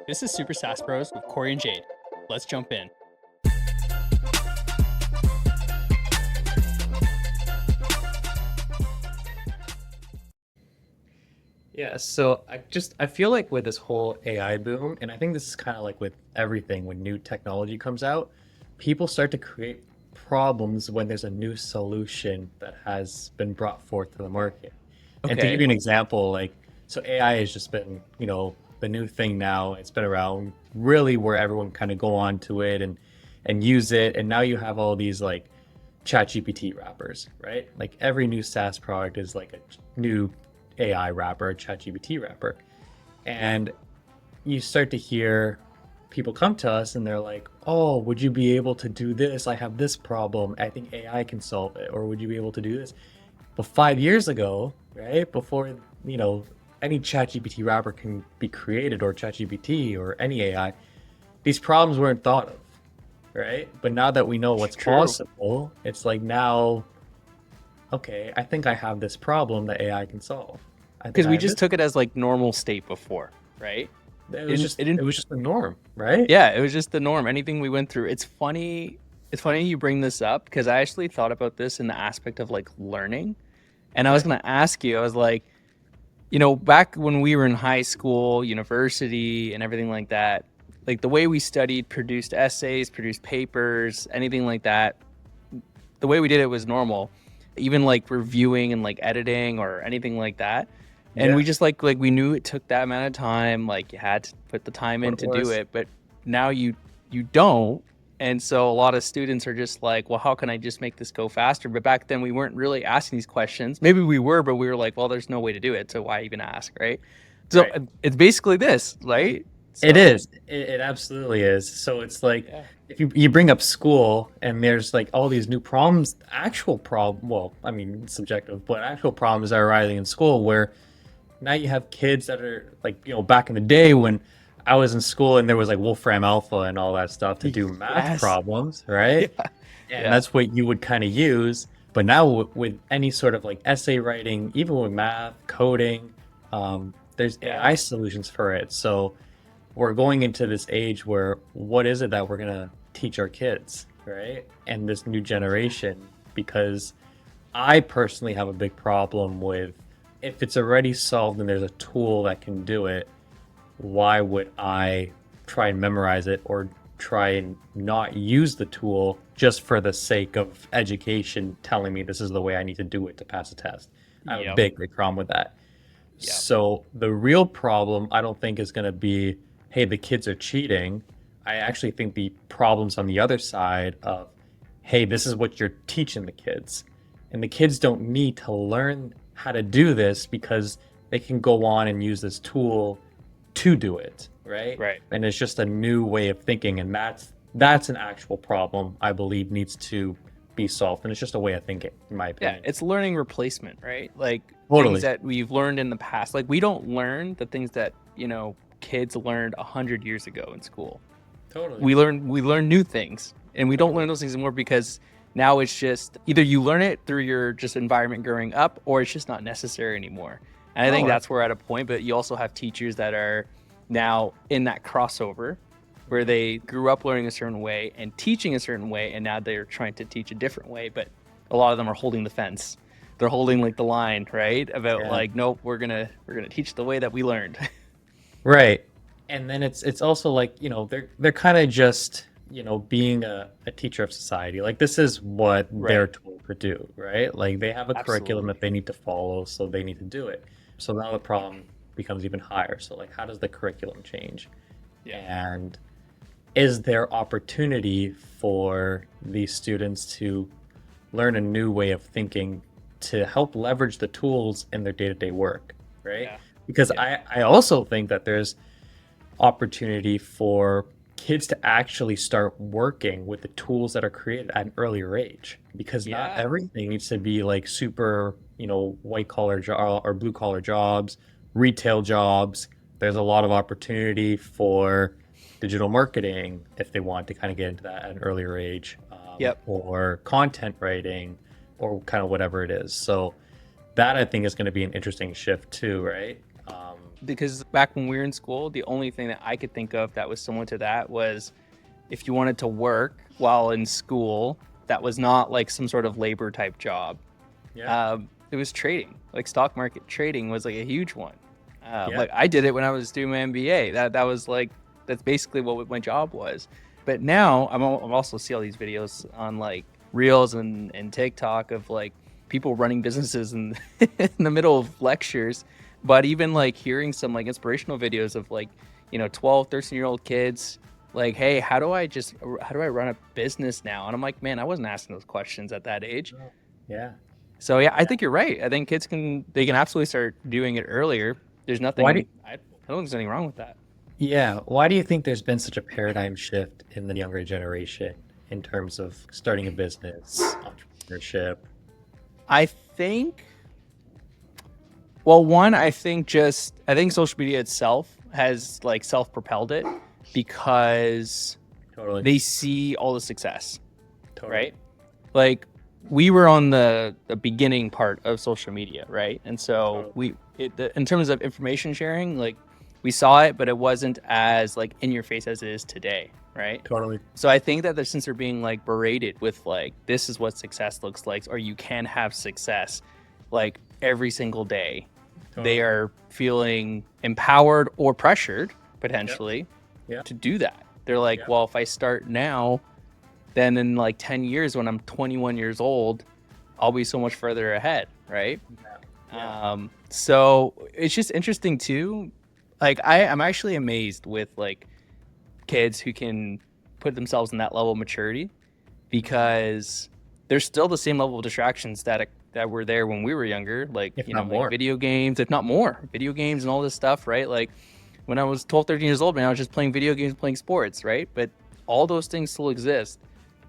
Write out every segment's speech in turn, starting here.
This is Super SaaS Bros with Cory and Jayde. Let's jump in. Yeah, so I feel like with this whole AI boom, and I think this is kind of like with everything when new technology comes out, people start to create problems when there's a new solution that has been brought forth to the market. And to give Okay. you an example, like so AI has just been, the new thing now. It's been around really where everyone kind of go on to it and use it. And now you have all these like ChatGPT wrappers, right? Like every new SaaS product is like a new AI wrapper, a ChatGPT wrapper. And you start to hear people come to us and they're like, "Oh, would you be able to do this? I have this problem. I think AI can solve it." Or would you be able to do this? But 5 years ago, right, before, any ChatGPT wrapper can be created or ChatGPT or any AI, these problems weren't thought of, right? But now that we know what's True. possible, it's like now, okay, I think I have this problem that AI can solve. I think Because I we have just this. took it as like normal state before, right? It It was didn't, just it it didn't, was just the norm, right? yeah, it was just the norm. Anything we went through. It's funny. It's funny you bring this up because I actually thought about this in the aspect of like learning. And I was Yeah. going to ask you, I was like, back when we were in high school, university, and everything like that, like the way we studied, produced essays, produced papers, anything like that, the way we did it was normal, even like reviewing and like editing or anything like that. And we Yeah. just like we knew it took that amount of time, like you had to put the time What in it to do was. it, but now you don't. And so a lot of students are just like, well, how can I just make this go faster? But back then we weren't really asking these questions. Maybe we were, but we were like, well, there's no way to do it, so why even ask, right? So Right. it's basically this, right? It So is. It absolutely is. So it's like yeah. if you bring up school and there's like all these new problems, actual problem, well, I mean, it's subjective, but actual problems are arising in school where now you have kids that are like, back in the day when I was in school and there was like Wolfram Alpha and all that stuff to do math Yes. problems, Yeah. right? And Yeah. that's what you would kind of use. But now with any sort of like essay writing, even with math, coding, there's Yeah. AI solutions for it. So we're going into this age where what is it that we're going to teach our kids, right? And this new generation, because I personally have a big problem with if it's already solved and there's a tool that can do it, why would I try and memorize it or try and not use the tool just for the sake of education telling me this is the way I need to do it to pass a test? I have a Yep. big problem with that. Yep. So the real problem, I don't think is going to be, hey, the kids are cheating. I actually think the problem's on the other side of, hey, this is what you're teaching the kids. And the kids don't need to learn how to do this because they can go on and use this tool to do it, right? Right. And it's just a new way of thinking, and that's an actual problem I believe needs to be solved. And it's just a way of thinking, in my Yeah, opinion. it's learning replacement, right? Like things Totally. that we've learned in the past. Like we don't learn the things that, kids learned 100 years ago in school. Totally. We learn new things, and we don't learn Totally. those things anymore because now it's just either you learn it through your just environment growing up, or it's just not necessary anymore. And I think Oh, that's where we're at a point. But you also have teachers that are now in that crossover where they grew up learning a certain way and teaching a certain way, and now they're trying to teach a different way. But a lot of them are holding the fence. They're holding like the line, right? About yeah. like, nope, we're gonna teach the way that we learned. Right. And then it's also like, they're kind of just, being a teacher of society. Like this is what they're Right. told to do, right? Like they have a curriculum that Absolutely. they need to follow, so they need to do it. So now the problem becomes even higher. So like how does the curriculum change? Yeah. And is there opportunity for these students to learn a new way of thinking to help leverage the tools in their day-to-day work, right? Yeah. Because Yeah. I also think that there's opportunity for kids to actually start working with the tools that are created at an earlier age because not Yeah. everything needs to be like super, white collar job or blue collar jobs, retail jobs. There's a lot of opportunity for digital marketing if they want to kind of get into that at an earlier age, Yep. or content writing or kind of whatever it is. So that I think is going to be an interesting shift too, right? because back when we were in school, the only thing that I could think of that was similar to that was if you wanted to work while in school, that was not like some sort of labor type job. Yeah. It was trading, like stock market trading was like a huge one. Yeah. Like I did it when I was doing my MBA. That was like, that's basically what my job was. But now I'm also see all these videos on like Reels and TikTok of like people running businesses in, in the middle of lectures. But even like hearing some like inspirational videos of like, 12, 13-year-old kids like, hey, how do I run a business now? And I'm like, man, I wasn't asking those questions at that age. Yeah. So yeah, I Yeah. think you're right. I think kids can absolutely start doing it earlier. There's Why do nothing I don't think there's anything wrong with that. Yeah, why do you think there's been such a paradigm shift in the younger generation in terms of starting a business, entrepreneurship? I think well, one, I think social media itself has like self-propelled it because Totally. they see all the success, Totally. right? Like we were on the beginning part of social media, right? And so Totally. in terms of information sharing, like we saw it, but it wasn't as like in your face as it is today, right? Totally. So I think that since they're being like berated with like this is what success looks like, or you can have success like every single day, Totally. they are feeling empowered or pressured potentially Yeah. to do that. They're like, Yeah. well, if I start now, then in like 10 years when I'm 21 years old, I'll be so much further ahead, right? Yeah. So it's just interesting too. Like I'm actually amazed with like kids who can put themselves in that level of maturity because there's still the same level of distractions that were there when we were younger, like If not more. like video games, if not more, video games and all this stuff, right? Like when I was 12, 13 years old, man, I was just playing video games, playing sports, right? But all those things still exist.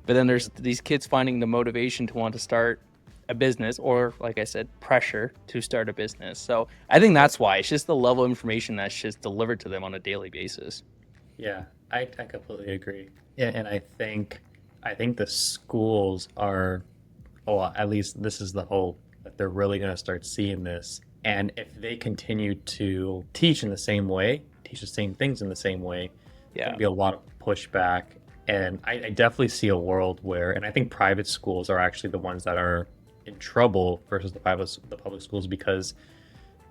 But then there's these kids finding the motivation to want to start a business or, like I said, pressure to start a business. So I think that's why it's just the level of information that's just delivered to them on a daily basis. Yeah, I completely agree. Yeah, and I think the schools are, well, at least this is the hope that they're really going to start seeing this. And if they continue to teach in the same way, teach the same things in the same way, there's going to be a lot of pushback. And I definitely see a world where, and I think private schools are actually the ones that are in trouble versus the public schools, because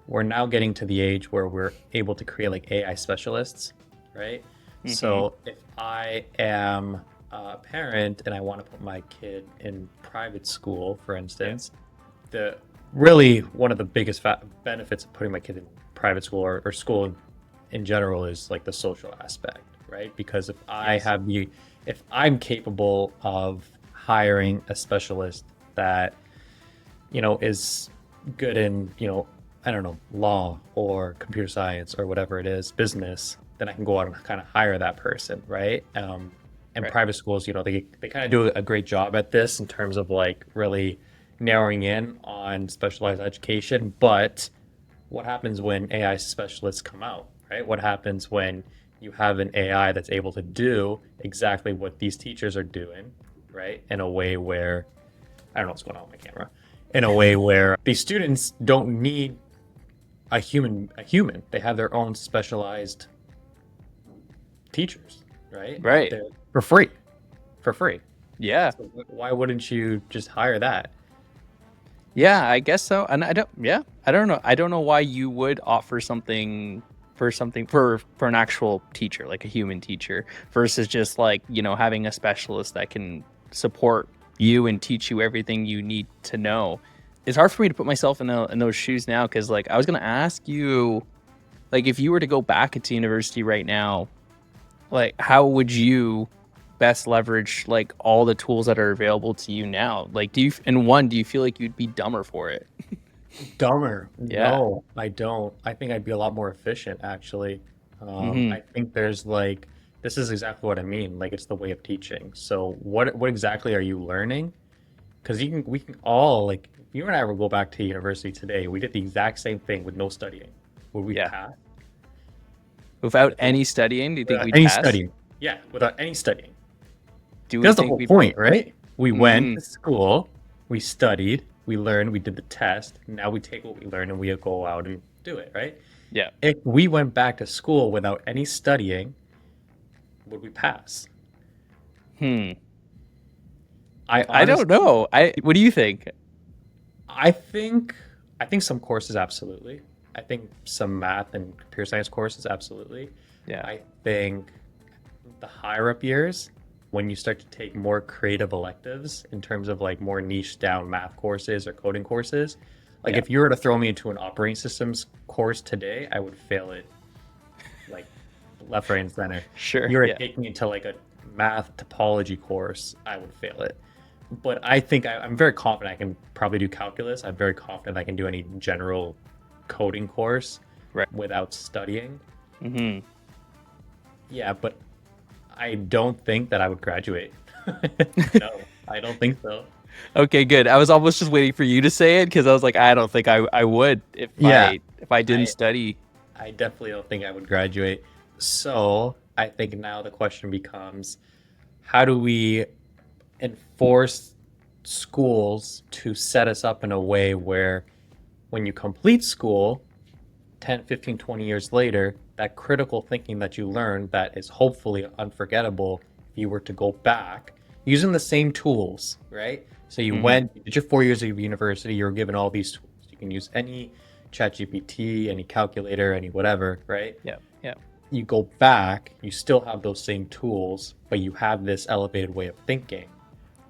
we're now getting to the age where we're able to create like AI specialists, right? Mm-hmm. So if I am a parent and I want to put my kid in private school, for instance, the really one of the biggest benefits of putting my kid in private school or school in general is like the social aspect, right? Because if I'm capable of hiring a specialist that is good in I don't know, law or computer science or whatever it is, business, then I can go out and kind of hire that person, right? And private schools, they kind of do a great job at this in terms of like really narrowing in on specialized education. But what happens when AI specialists come out, right? What happens when you have an AI that's able to do exactly what these teachers are doing, right? In a way where, I don't know what's going on with my camera, in a way where these students don't need a human. They have their own specialized teachers, right? Right. For free. Yeah. So why wouldn't you just hire that? Yeah, I guess so. And I don't know. I don't know why you would offer something for an actual teacher, like a human teacher, versus just like, having a specialist that can support you and teach you everything you need to know. It's hard for me to put myself in those shoes now, because like I was gonna ask you, like if you were to go back into university right now, like how would you best leverage like all the tools that are available to you now? Like do you feel like you'd be dumber for it? Dumber? Yeah. No, I don't. I think I'd be a lot more efficient, actually. I think there's like, this is exactly what I mean. Like, it's the way of teaching. So what exactly are you learning? Because we can all, like, if you and I will go back to university today, we did the exact same thing with no studying. Would we pass? Without any studying, do you think we'd any pass? studying? Yeah, without any studying. Do we That's the think whole we'd point, right? We went to school, we studied, we learned, we did the test. Now we take what we learned and we go out and do it, right? Yeah. If we went back to school without any studying, would we pass? Hmm. I I don't honestly, know. What do you think? I think, I think some courses absolutely. I think some math and computer science courses absolutely. Yeah. I think the higher up years, when you start to take more creative electives in terms of like more niche down math courses or coding courses, like Yeah. if you were to throw me into an operating systems course today, I would fail it like left, right, and center. If Sure. you were to Yeah. take me into like a math topology course, I would fail it. But I think I'm very confident I can probably do calculus. I'm very confident I can do any general coding course Right. without studying. Hmm. Yeah, but I don't think that I would graduate. No, I don't think so. Okay, good. I was almost just waiting for you to say it because I was like, I don't think I would Yeah, if I didn't I study. I definitely don't think I would graduate. So I think now the question becomes, how do we enforce schools to set us up in a way where when you complete school 10, 15, 20 years later, that critical thinking that you learned that is hopefully unforgettable if you were to go back using the same tools, right? So you Hmm. went, you did your 4 years of university, you were given all these tools. You can use any chat GPT, any calculator, any whatever, right? Yeah. Yeah. You go back, you still have those same tools, but you have this elevated way of thinking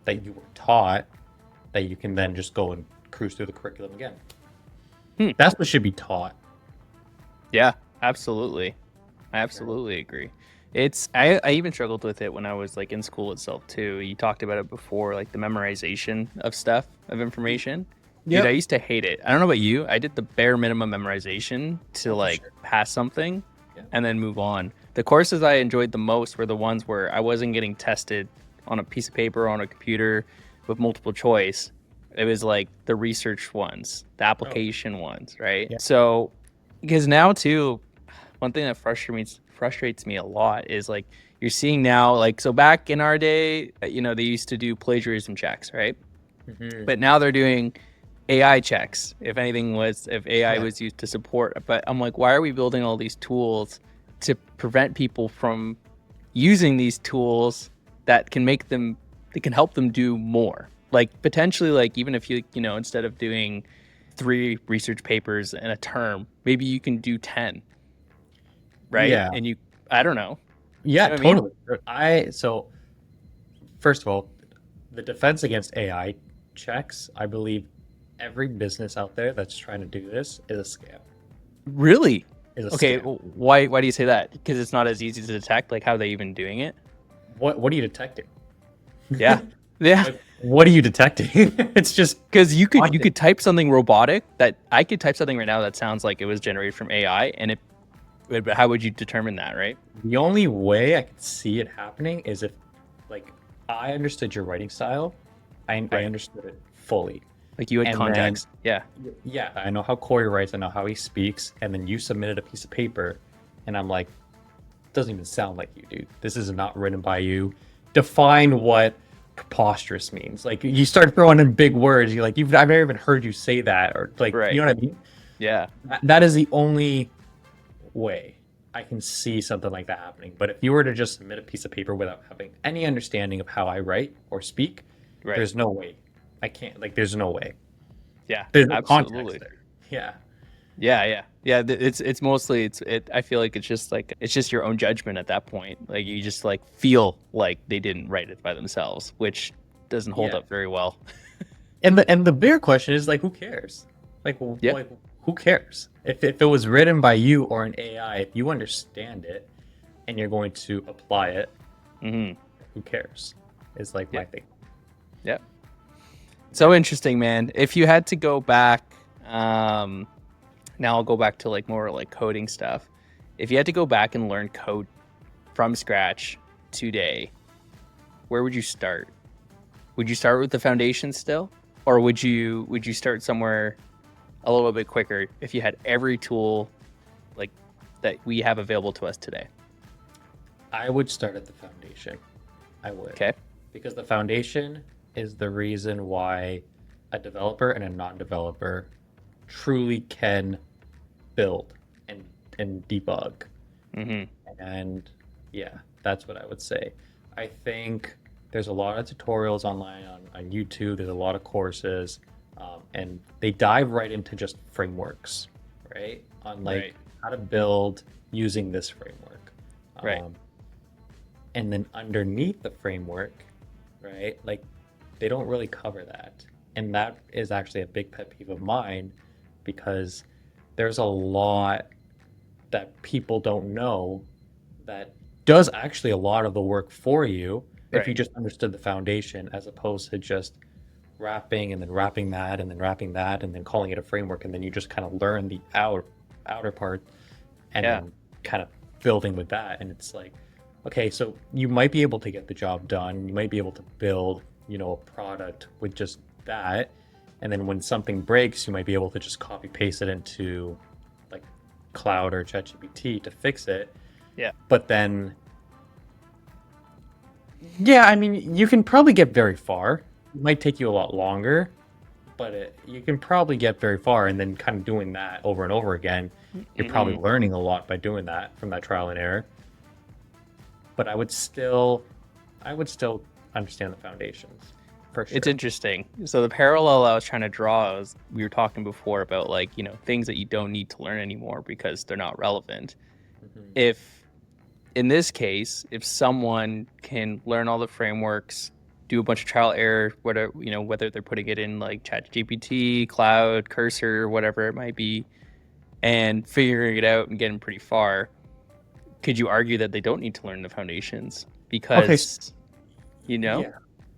that you were taught that you can then just go and cruise through the curriculum again. Hmm. That's what should be taught. Yeah. Absolutely. I absolutely agree. I even struggled with it when I was like in school itself too. You talked about it before, like the memorization of stuff, of information. Dude, I Yep. used to hate it. I don't know about you. I did the bare minimum memorization to Oh, for like sure. pass something Yeah. and then move on. The courses I enjoyed the most were the ones where I wasn't getting tested on a piece of paper on a computer with multiple choice. It was like the research ones, the Oh, application ones, right? yeah. So because now too, one thing that frustrates me a lot is like you're seeing now, like, so back in our day, they used to do plagiarism checks, right? Hmm. But now they're doing AI checks if AI Yeah. was used to support. But I'm like, why are we building all these tools to prevent people from using these tools that can help them do more? Like potentially, like even if instead of doing 3 research papers in a term, maybe you can do 10, right? Yeah. And I don't know. You Yeah, know what I mean? totally. So first of all, the defense against AI checks, I believe every business out there that's trying to do this is a scam. Really? Is a Okay, scam. why do you say that? Because it's not as easy to detect. Like, how are they even doing it? What are you detecting? Yeah, yeah. Like, what are you detecting? It's just Because you content. could type something robotic that I could type something right now that sounds like it was generated from AI, and but how would you determine that, right? The only way I could see it happening is if, like, I understood your writing style. I Right. understood it fully. Like you had And then, context. Yeah. yeah, I know how Corey writes, I know how he speaks. And then you submitted a piece of paper, and I'm like, doesn't even sound like you, dude. This is not written by you. Define what preposterous means. Like, you start throwing in big words. You're like, I've never even heard you say that. Or, like, you Right. know what I mean? Yeah. That is the only way I can see something like that happening. But if you were to just submit a piece of paper without having any understanding of how I write or speak, Right. there's no way. I can't, like, there's no way. Yeah. There's no context Absolutely. there. Yeah. Yeah. Yeah. Yeah. It's mostly I feel like it's just your own judgment at that point. Like you just like feel like they didn't write it by themselves, which doesn't hold Yeah. up very well. And the bigger question is like, who cares? Yeah. Like who cares? If it was written by you or an AI, if you understand it and you're going to apply it, Hmm. who cares? Is like Yeah. my thing. Yeah. So interesting, man. If you had to go back, now I'll go back to like more like coding stuff. If you had to go back and learn code from scratch today, where would you start? Would you start with the foundation still, or would you start somewhere a little bit quicker if you had every tool like that we have available to us today? I would start at the foundation. I would. Okay. Because the foundation is the reason why a developer and a non-developer truly can build. and debug. Hmm. And yeah, that's what I would say. I think there's a lot of tutorials online on YouTube. There's a lot of courses, and they dive right into just frameworks, right? On like Right. how to build using this framework. Right. Um, and then underneath the framework, right? Like they don't really cover that. And that is actually a big pet peeve of mine because there's a lot that people don't know that does actually a lot of the work for you if you Right. just understood the foundation as opposed to just wrapping and then wrapping that and then wrapping that and then calling it a framework and then you just kind of learn the outer part and Yeah. then kind of building with that and it's like okay so you might be able to get the job done you might be able to build a product with just that and then when something breaks you might be able to just copy paste it into like cloud or ChatGPT to fix it Yeah. but then yeah I mean you can probably get very far it might take you a lot longer but you can probably get very far and then kind of doing that over and over again you're probably Hmm. learning a lot by doing that from that trial and error but I would still understand the foundations for It's sure. interesting. So the parallel I was trying to draw was we were talking before about like, things that you don't need to learn anymore because they're not relevant. Hmm. If in this case, if someone can learn all the frameworks, do a bunch of trial error, whether they're putting it in like ChatGPT, Cloud, Cursor, whatever it might be, and figuring it out and getting pretty far, could you argue that they don't need to learn the foundations Okay, because, you know? yeah.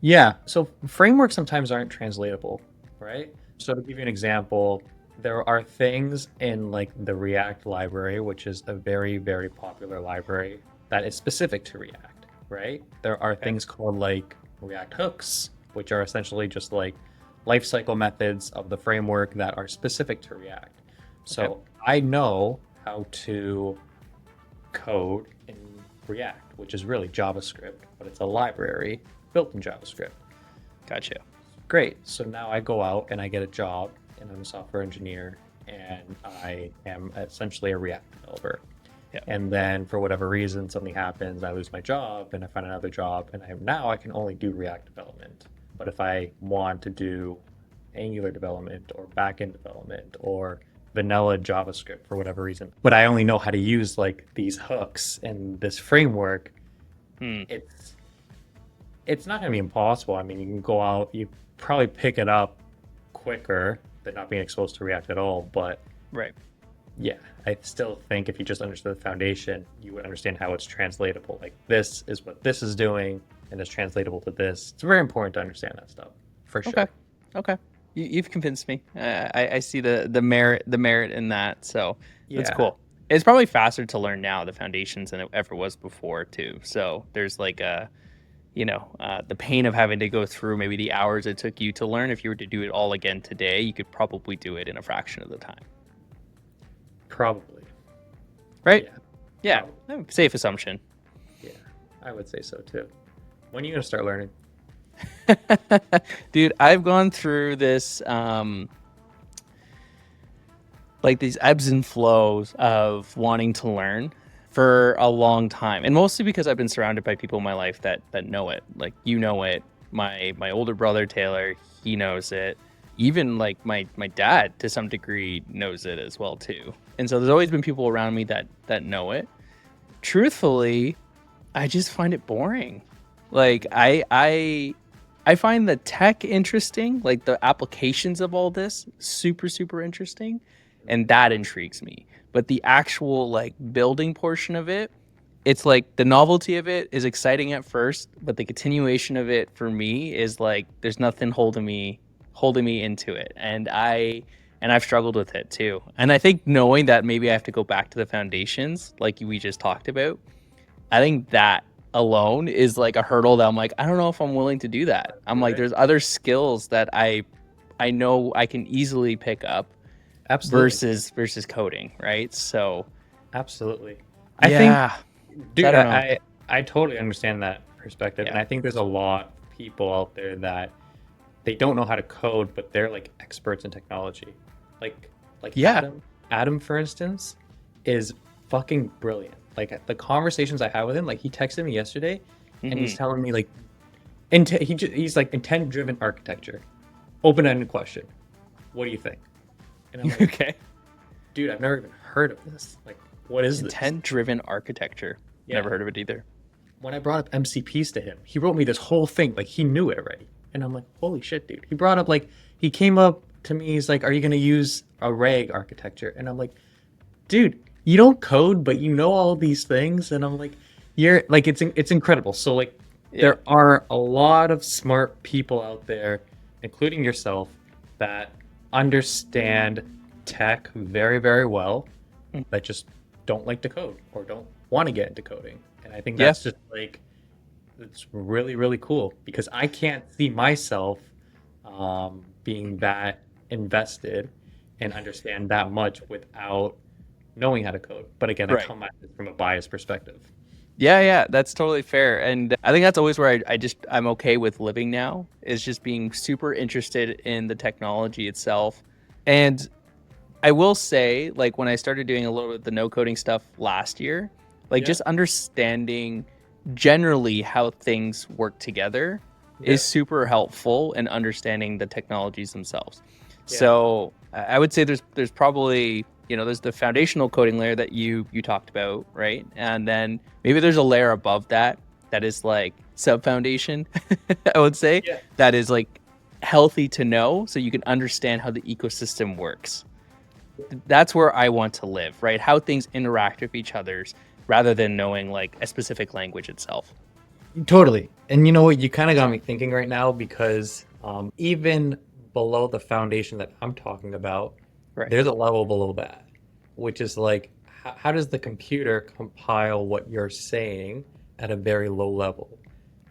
Yeah. So frameworks sometimes aren't translatable, right? So to give you an example, there are things in like the React library, which is a very, very popular library that is specific to React, right? There are Okay. things called like React hooks, which are essentially just like lifecycle methods of the framework that are specific to React. Okay. So I know how to code in React, which is really JavaScript, but it's a library built in JavaScript. Gotcha. Great. So now I go out and I get a job and I'm a software engineer and I am essentially a React developer. Yeah. And then for whatever reason, something happens, I lose my job and I find another job and now I can only do React development. But if I want to do Angular development or backend development or vanilla JavaScript for whatever reason, but I only know how to use like these hooks and this framework, Hmm. it's it's not going to be impossible. I mean, you can go out, you probably pick it up quicker than not being exposed to React at all. But Right. yeah, I still think if you just understood the foundation, you would understand how it's translatable. Like this is what this is doing, and it's translatable to this. It's very important to understand that stuff for Okay. sure. Okay. You've convinced me. I see the merit in that. So that's Yeah, cool. It's probably faster to learn now the foundations than it ever was before too. So there's like the pain of having to go through maybe the hours it took you to learn. If you were to do it all again today, you could probably do it in a fraction of the time. probably. Right? Yeah, Yeah. probably. Safe assumption. Yeah, I would say so too. When are you gonna start learning? Dude, I've gone through this like these ebbs and flows of wanting to learn for a long time, and mostly because I've been surrounded by people in my life that know it. Like it. My older brother Taylor, he knows it. Even like my dad to some degree knows it as well too. And so there's always been people around me that know it. Truthfully, I just find it boring. Like I find the tech interesting, like the applications of all this super super interesting, and that intrigues me. But the actual like building portion of it, it's like the novelty of it is exciting at first, but the continuation of it for me is like there's nothing holding me into it. And I've struggled with it too. And I think knowing that maybe I have to go back to the foundations like we just talked about, I think that alone is like a hurdle that I'm like, I don't know if I'm willing to do that. I'm Do like, it. there's other skills that I know I can easily pick up Absolutely, versus coding, right? So absolutely. I think yeah, so I Dude, don't know. I totally understand that perspective, and Yeah, I think there's a lot of people out there that they don't know how to code, but they're like experts in technology. Like yeah, Adam, for instance, is fucking brilliant. Like the conversations I had with him, like he texted me yesterday and he's Hmm. telling me like he's like intent driven architecture, open ended question. What do you think? And I'm like, Okay. dude, I've never even heard of this. Like, what is this? Intent driven architecture. Yeah. Never heard of it either. When I brought up MCPs to him, he wrote me this whole thing. Like, he knew it already. And I'm like, holy shit, dude. He brought up, like, he came up to me. He's like, are you going to use a RAG architecture? And I'm like, dude, you don't code, but you know all these things. And I'm like, you're like, it's incredible. So, like, Yeah. there are a lot of smart people out there, including yourself, that understand tech very, very well, Mm. that just don't like to code or don't want to get into coding. And I think Yeah. that's just like, it's really, really cool because I can't see myself being that invested and understand that much without knowing how to code. But again, I Right. come at it from a biased perspective. Yeah, yeah, that's totally fair. And I think that's always where I'm okay with living now, is just being super interested in the technology itself. And I will say, like, when I started doing a little bit of the no coding stuff last year, like, Yeah. just understanding generally how things work together Yeah. is super helpful in understanding the technologies themselves. Yeah. So I would say there's probably, there's the foundational coding layer that you talked about, right? And then maybe there's a layer above that that is like sub foundation, I would say, Yeah. that is like healthy to know so you can understand how the ecosystem works. That's where I want to live, right? How things interact with each other's rather than knowing like a specific language itself. Totally. And you know what? You kind of got me thinking right now because even below the foundation that I'm talking about, Right. there's a level below that, which is like, how does the computer compile what you're saying at a very low level?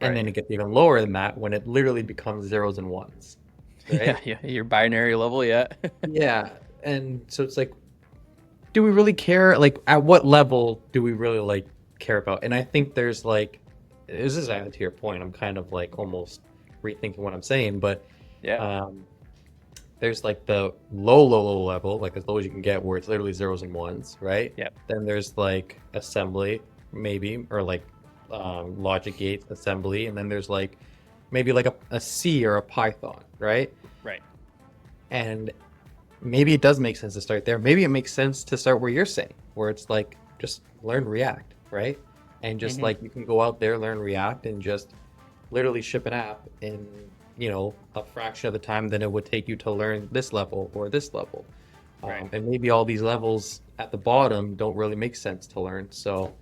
And Right. then it gets even lower than that when it literally becomes zeros and ones, Yeah, right? yeah, your binary level, yeah. Yeah. And so it's like, do we really care? Like, at what level do we really like care about? And I think there's like, this is added to your point. I'm kind of like almost rethinking what I'm saying, but Yeah. um, there's like the low level, like as low as you can get, where it's literally zeros and ones, right? Yep. Then there's like assembly, maybe, or like logic gates assembly, and then there's like maybe like a C or a Python, right? Right. And maybe it does make sense to start there. Maybe it makes sense to start where you're saying, where it's like just learn React, right? And just Mhm. like you can go out there, learn React, and just literally ship an app in, a fraction of the time than it would take you to learn this level or this level. Right. And maybe all these levels at the bottom don't really make sense to learn. So,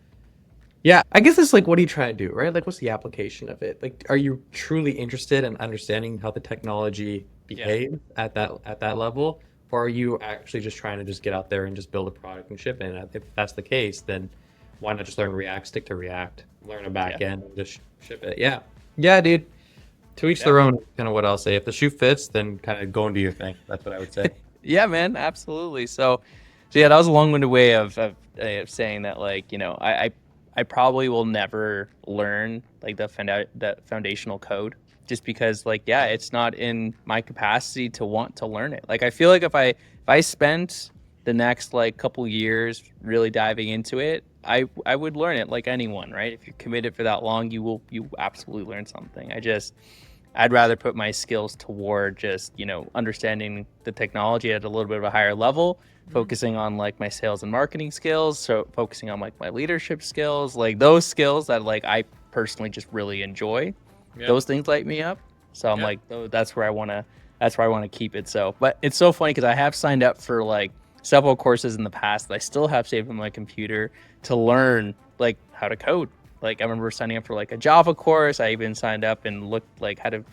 yeah, I guess it's like, what are you trying to do, right? Like, what's the application of it? Like, are you truly interested in understanding how the technology behaves at that level, or are you actually just trying to just get out there and just build a product and ship it? And if that's the case, then why not just learn React, stick to React, learn a back end, and just ship it? Yeah, yeah, dude. To each Yeah. their own. Kind of what I'll say. If the shoe fits, then kind of go and do your thing. That's what I would say. Yeah, man, absolutely. So yeah, that was a long-winded way of saying that, like, I probably will never learn like the foundational code, just because, like, yeah, it's not in my capacity to want to learn it. Like, I feel like if I spent the next like couple years really diving into it, I would learn it like anyone, right? If you're committed for that long, you absolutely learn something. I'd rather put my skills toward just, understanding the technology at a little bit of a higher level, focusing on like my sales and marketing skills, so focusing on like my leadership skills, like those skills that like I personally just really enjoy. Yeah. Those things light me up. So I'm Yeah. like, oh, that's where I want to keep it. So, but it's so funny because I have signed up for like several courses in the past that I still have saved on my computer to learn like how to code. Like, I remember signing up for like a Java course. I even signed up and looked like how to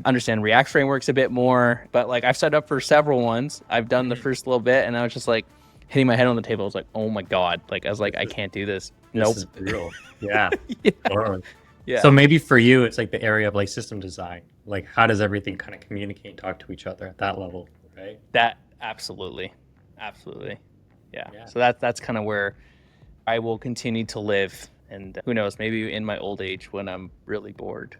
understand React frameworks a bit more. But like, I've signed up for several ones. I've done the first little bit, and I was just like hitting my head on the table. I was like, oh my god! Like, I was like, I can't do this. Nope. This is brutal. Yeah. Yeah. Totally. Yeah. So maybe for you, it's like the area of like system design. Like, how does everything kind of communicate and talk to each other at that level, right? That absolutely. Yeah. Yeah. So that's kind of where I will continue to live. And who knows, maybe in my old age when I'm really bored,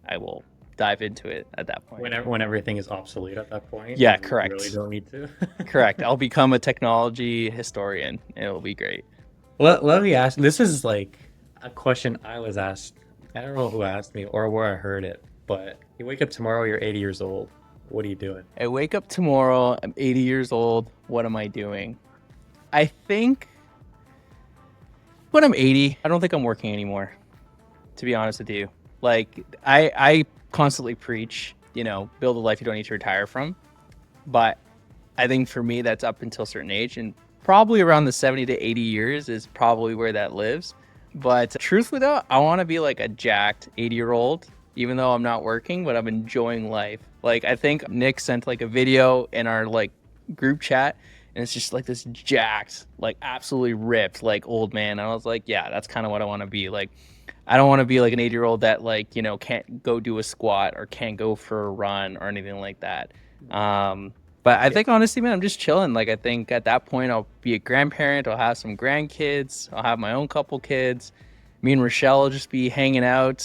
I will dive into it at that point. When everything is obsolete at that point. Yeah, You correct. really don't need to. Correct. I'll become a technology historian. It'll be great. Let me ask. This is like a question I was asked. I don't know who asked me or where I heard it, but you wake up tomorrow, you're 80 years old. What are you doing? I wake up tomorrow, I'm 80 years old. What am I doing? I think when I'm 80, I don't think I'm working anymore, to be honest with you. Like, I constantly preach, build a life you don't need to retire from. But I think for me, that's up until a certain age. And probably around the 70 to 80 years is probably where that lives. But truthfully, though, I want to be like a jacked 80-year-old, even though I'm not working, but I'm enjoying life. Like, I think Nick sent like a video in our like group chat, and it's just like this jacked, like absolutely ripped, like old man. And I was like, yeah, that's kind of what I want to be. Like, I don't want to be like an 80-year-old that like, can't go do a squat or can't go for a run or anything like that. But I think honestly, man, I'm just chilling. Like, I think at that point I'll be a grandparent. I'll have some grandkids. I'll have my own couple kids. Me and Rochelle will just be hanging out.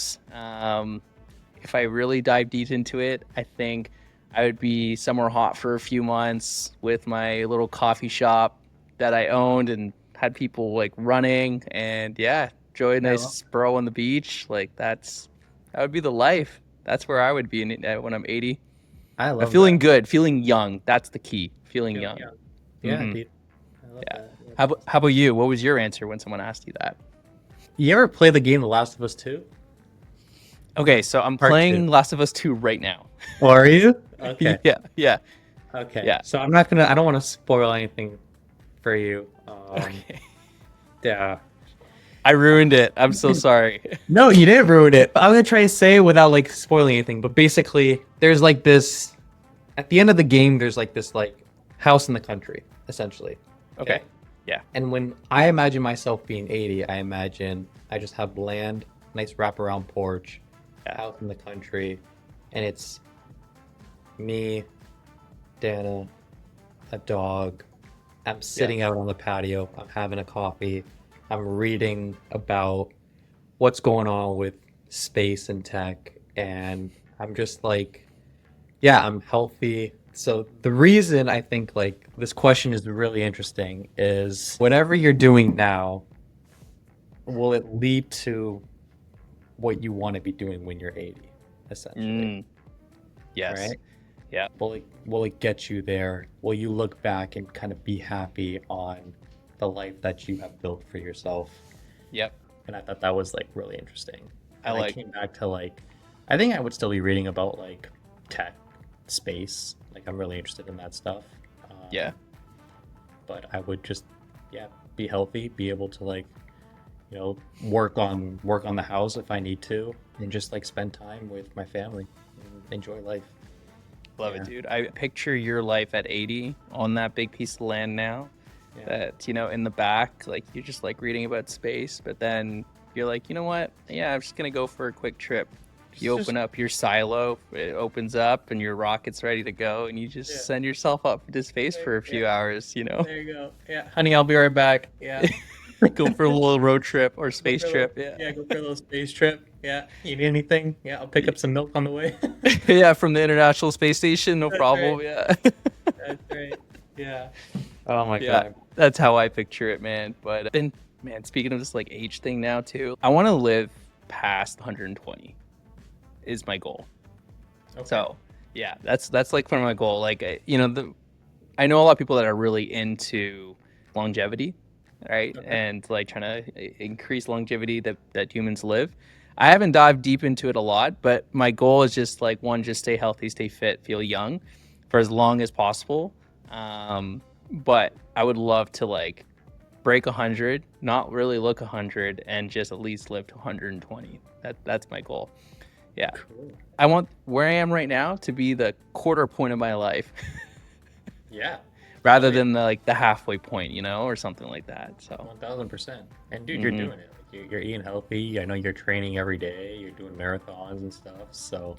If I really dive deep into it, I think I would be somewhere hot for a few months with my little coffee shop that I owned and had people like running, and yeah, enjoy a nice bro on the beach. Like that would be the life. That's where I would be when I'm 80. I love feeling that. good, feeling young. That's the key. Feeling Yeah, young. yeah. Yeah, Mhm. dude. I love Yeah. that. How about you? What was your answer when someone asked you that? You ever play the game The Last of Us 2? Okay, so I'm Part playing 2. Last of Us 2 right now. Oh, are you? Okay. Yeah. Okay. Yeah. So I don't want to spoil anything for you. Okay. Yeah. I ruined it. I'm so sorry. No, you didn't ruin it. I'm gonna try to say it without like spoiling anything. But basically, there's like this. At the end of the game, there's like this like house in the country, essentially. Okay. Yeah. And when I imagine myself being 80, I imagine I just have land, nice wraparound porch, house in the country, and it's me, Dana, a dog. I'm sitting out on the patio. I'm having a coffee. I'm reading about what's going on with space and tech, and I'm just like, yeah, I'm healthy. So the reason I think like this question is really interesting is whatever you're doing now, will it lead to what you want to be doing when you're 80, essentially? Yes. Right? Yeah. Will it get you there? Will you look back and kind of be happy on the life that you have built for yourself? Yep. And I thought that was like really interesting. I came back to like, I think I would still be reading about like tech, space. Like I'm really interested in that stuff. Yeah. But I would just, yeah, be healthy, be able to like, work on the house if I need to, and just like spend time with my family and enjoy life. Love it, dude. I picture your life at 80 on that big piece of land now. Yeah. That, in the back, like you're just like reading about space, but then you're like, you know what? Yeah, I'm just gonna go for a quick trip. You open up your silo, it opens up, and your rocket's ready to go, and you just send yourself up into space for a few hours. There you go. Yeah, honey, I'll be right back. Yeah. Go for a little road trip or space trip. Yeah, go for a little space trip. Yeah. You need anything? Yeah, I'll pick up some milk on the way. Yeah, from the International Space Station, no problem. Right. Yeah. That's right. Yeah. Oh my Yeah, god. that's how I picture it, man. But then, man, speaking of this like age thing now too, I want to live past 120 is my goal. Okay. So yeah, that's like part of my goal. Like, I know a lot of people that are really into longevity, right? Okay. And like trying to increase longevity that humans live. I haven't dived deep into it a lot, but my goal is just like one, just stay healthy, stay fit, feel young for as long as possible. But I would love to like break 100, not really look 100, and just at least live to 120. That's my goal. Yeah. Cool. I want where I am right now to be the quarter point of my life. Yeah. Rather than the halfway point, or something like that. So 1000%. And dude, you're doing it. Like, you're eating healthy. I know you're training every day. You're doing marathons and stuff. So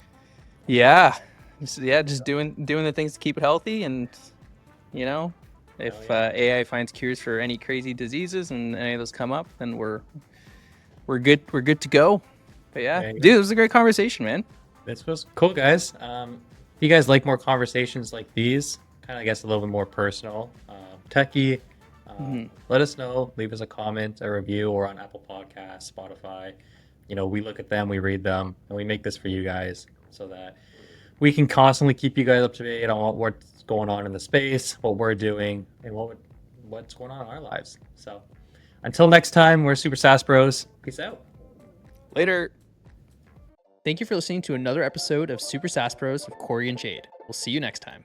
yeah, just doing the things to keep it healthy, and if AI finds cures for any crazy diseases and any of those come up, then we're good to go. But yeah, dude, it was a great conversation, man. this was cool, guys. If you guys like more conversations like these, kind of, I guess, a little bit more personal, techie, let us know. Leave us a comment, a review, or on Apple Podcasts, Spotify. We look at them, we read them, and we make this for you guys so that we can constantly keep you guys up to date on what's going on in the space, what we're doing, and what's going on in our lives. So until next time, we're Super SaaS Bros. Peace out. Later. Thank you for listening to another episode of Super SaaS Bros with Cory and Jayde. We'll see you next time.